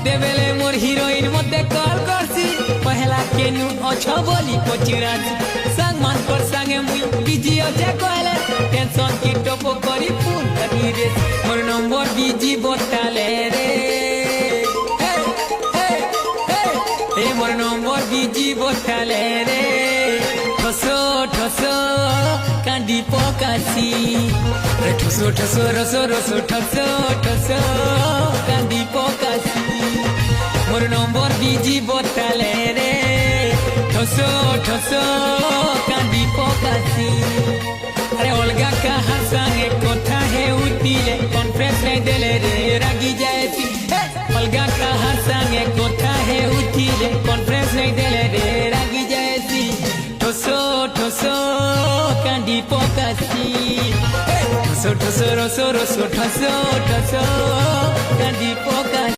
সেতেবেলে মোর heroine মতে call করছি পহলা কেনু অছ বলি পচিরাছি সাং মান কর সাঙ্গে মুই বিজি আছে কইলে টেনশন কি টপ করি ফোন করি রে মোর নম্বর বিজি বতালে রে এ মোর নম্বর বিজি বতালে রে ঠসো ঠসো কান্দি পকাছি রে ঠসো ঠসো রসো রসো ঠসো ঠসো কান্দি পকাছি মোর নম্বর বিজি বতালে রে ঠসো ঠসো কান্দি পকাছি আরে অলগা কাহা সাঙ্গে কথা হে উঠিলে কনফ্রেন্স নাই দেলে রে রাগি যাইছি অলগা কাহা সাঙ্গে কথা হে উঠিলে কনফ্রেন্স নাই দেলে রে রাগি যাইছি ঠসো ঠসো কান্দি পকাছি ঠসো ঠসো রসো রসো ঠসো ঠসো কান্দি পকাছি